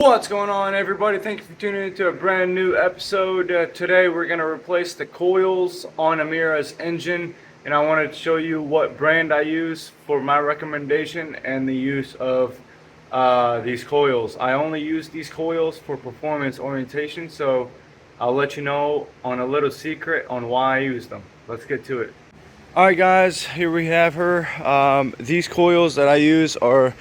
What's going on, everybody? Thank you for tuning into a brand new episode. Today we're going to replace the coils on Amira's engine, and I wanted to show you what brand I use for my recommendation and the use of these coils. I only use these coils for performance orientation, so I'll let you know on a little secret on why I use them. Let's get to it. Alright guys, here we have her. These coils that I use are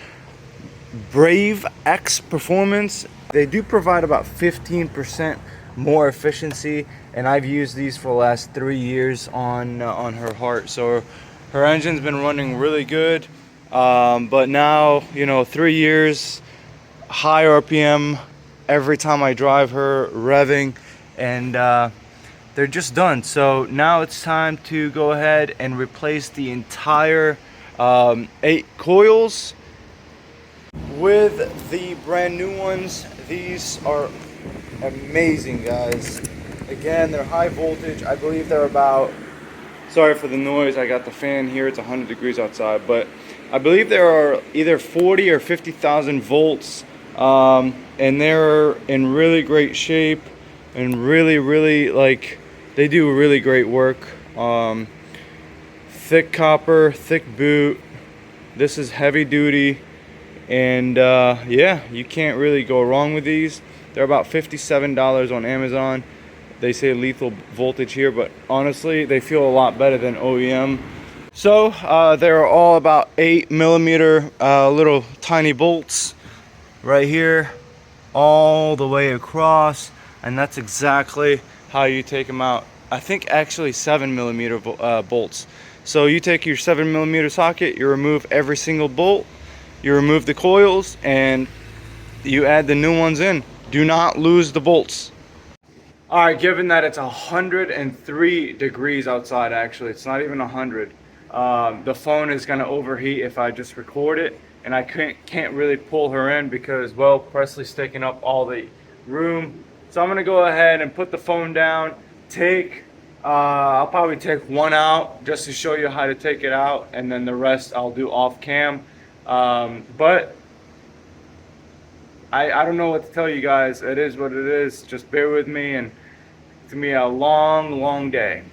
Brave X Performance. They do provide about 15% more efficiency, and I've used these for the last 3 years on her heart. So her engine's been running really good, but now, you know, 3 years, high RPM every time I drive her, revving, and they're just done. So now it's time to go ahead and replace the entire 8 coils with the brand new ones. These are amazing, guys. Again, they're high voltage. I believe they're about, sorry for the noise, I got the fan here, it's 100 degrees outside, but I believe there are either 40 or 50,000 volts, and they're in really great shape and really, like, they do really great work. Thick copper, thick boot. This is heavy duty. And yeah, you can't really go wrong with these. They're about $57 on Amazon. They say lethal voltage here, but honestly, they feel a lot better than OEM. So they're all about 8mm little tiny bolts right here, all the way across, and that's exactly how you take them out. I think actually 7mm bolts. So you take your 7mm socket, you remove every single bolt, you remove the coils, and you add the new ones in. Do not lose the bolts. Alright, given that it's 103 degrees outside, actually, it's not even 100. The phone is going to overheat if I just record it, and I can't really pull her in because, well, Presley's taking up all the room. So I'm going to go ahead and put the phone down, I'll probably take one out just to show you how to take it out, and then the rest I'll do off cam. But I don't know what to tell you guys. It is what it is. Just bear with me, and it's gonna be a long day.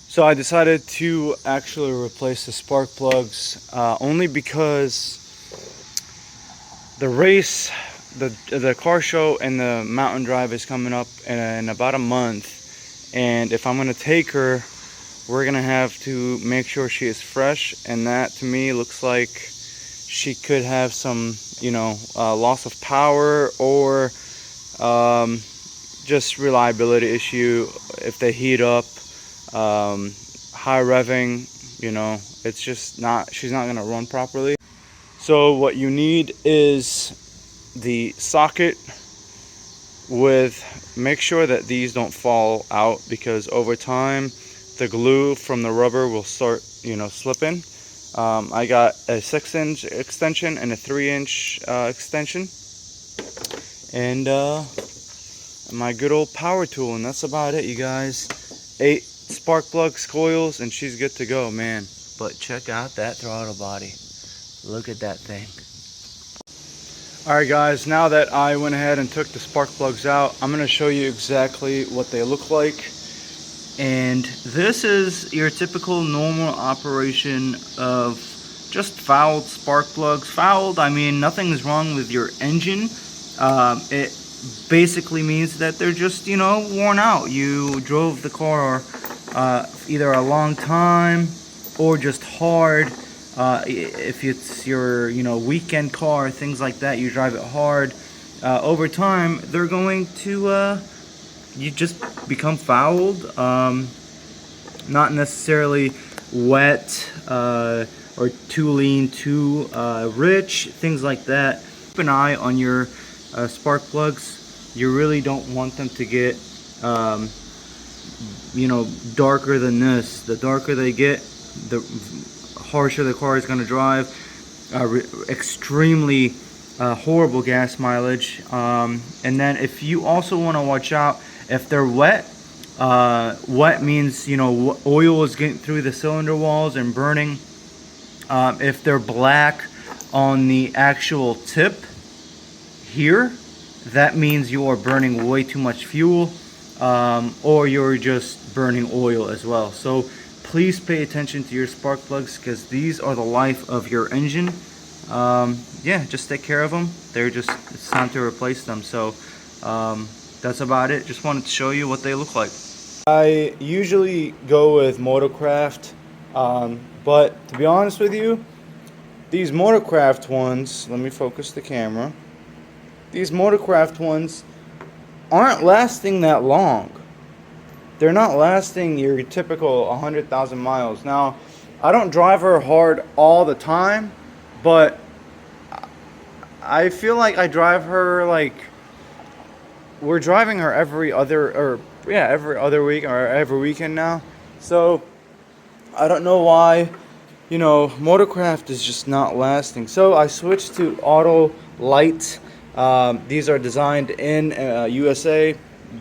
So I decided to actually replace the spark plugs, only because the race, the car show and the mountain drive is coming up in about a month, and if I'm gonna take her, we're gonna have to make sure she is fresh, and that to me looks like she could have some, you know, loss of power, or just reliability issue if they heat up. High revving, you know, it's just not, she's not gonna run properly. So what you need is the socket with, make sure that these don't fall out, because over time the glue from the rubber will start, you know, slipping. I got a 6-inch extension and a 3-inch extension, and my good old power tool, and that's about it, you guys. 8 spark plugs, coils, and she's good to go, man. But check out that throttle body. Look at that thing. Alright guys, now that I went ahead and took the spark plugs out, I'm going to show you exactly what they look like. And this is your typical normal operation of just fouled spark plugs. Fouled, I mean, nothing's wrong with your engine. It basically means that they're just, you know, worn out. You drove the car either a long time or just hard. If it's your, you know, weekend car, things like that, you drive it hard. Over time, they're going to you just become fouled, not necessarily wet, or too lean, too rich, things like that. Keep an eye on your spark plugs. You really don't want them to get, you know, darker than this. The darker they get, the harsher the car is going to drive. Extremely horrible gas mileage. And then if you also want to watch out if they're wet, wet means, you know, oil is getting through the cylinder walls and burning. If they're black on the actual tip here, that means you are burning way too much fuel, or you're just burning oil as well. So please pay attention to your spark plugs, because these are the life of your engine. Yeah, just take care of them. It's time to replace them. So that's about it. Just wanted to show you what they look like. I usually go with Motorcraft, but to be honest with you, these Motorcraft ones, let me focus the camera. These Motorcraft ones aren't lasting that long. They're not lasting your typical 100,000 miles. Now, I don't drive her hard all the time, but I feel like I drive her like, we're driving her every other week or every weekend now. So I don't know why, you know, Motorcraft is just not lasting. So I switched to auto lite. These are designed in USA,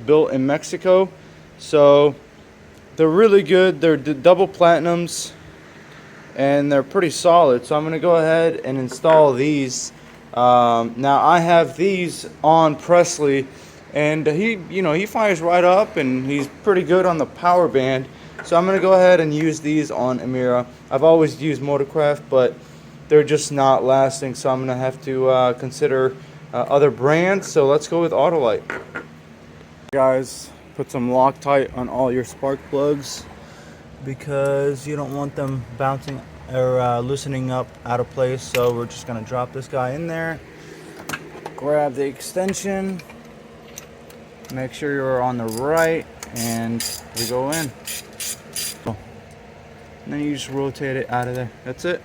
built in Mexico. So they're really good. They're double platinums and they're pretty solid. So I'm gonna go ahead and install these. Now I have these on Presley, and he fires right up, and he's pretty good on the power band. So I'm gonna go ahead and use these on Amira. I've always used Motorcraft, but they're just not lasting, so I'm gonna have to consider other brands. So let's go with Autolite. Guys, put some Loctite on all your spark plugs, because you don't want them bouncing or loosening up out of place. So we're just gonna drop this guy in there, grab the extension, make sure you're on the right, and we go in. And then you just rotate it out of there. That's it.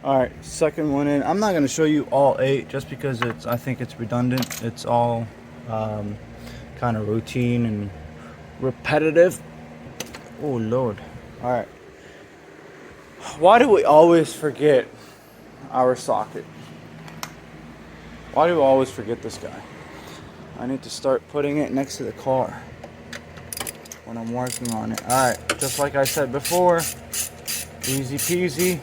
Alright, second one in. I'm not going to show you all 8 just because I think it's redundant. It's all kind of routine and repetitive. Oh Lord. Alright. Why do we always forget our socket? Why do we always forget this guy? I need to start putting it next to the car when I'm working on it. Alright, just like I said before, easy peasy.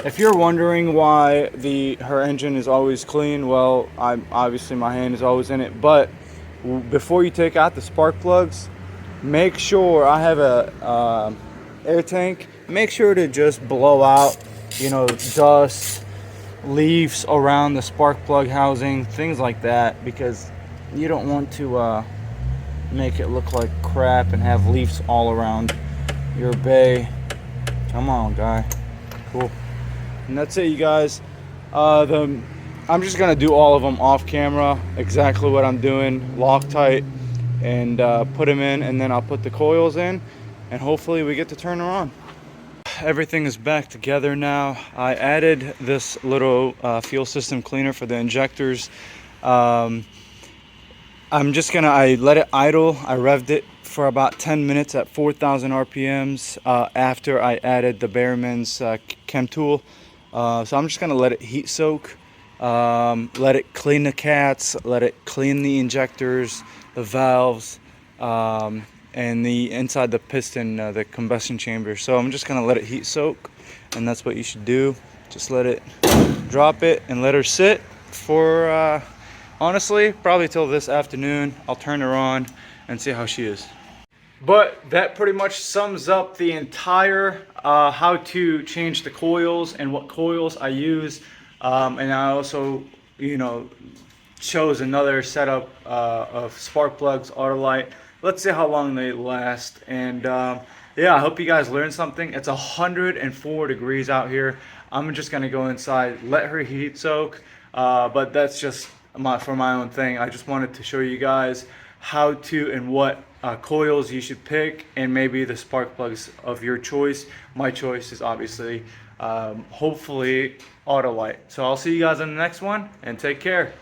If you're wondering why her engine is always clean, well, obviously my hand is always in it. But before you take out the spark plugs, make sure, I have a air tank. Make sure to just blow out, dust, leaves around the spark plug housing, things like that, because you don't want to make it look like crap and have leaves all around your bay. Come on, guy. Cool. And that's it, you guys. I'm just gonna do all of them off camera, exactly what I'm doing, Loctite, and put them in, and then I'll put the coils in, and hopefully we get to turn her on. Everything is back together now. I added this little fuel system cleaner for the injectors. I let it idle. I revved it for about 10 minutes at 4,000 RPMs after I added the Behrman's chem tool. So I'm just gonna let it heat soak, let it clean the cats, let it clean the injectors, the valves, and the inside the piston, the combustion chamber. So I'm just gonna let it heat soak, and that's what you should do. Just let it, drop it, and let her sit for honestly probably till this afternoon. I'll turn her on and see how she is. But that pretty much sums up the entire how to change the coils and what coils I use. And I also, chose another setup of spark plugs, Autolite. Let's see how long they last. And yeah, I hope you guys learned something. It's 104 degrees out here. I'm just gonna go inside, let her heat soak. But that's just for my own thing. I just wanted to show you guys how to and what coils you should pick, and maybe the spark plugs of your choice. My choice is obviously hopefully Autolite. So I'll see you guys in the next one, and take care.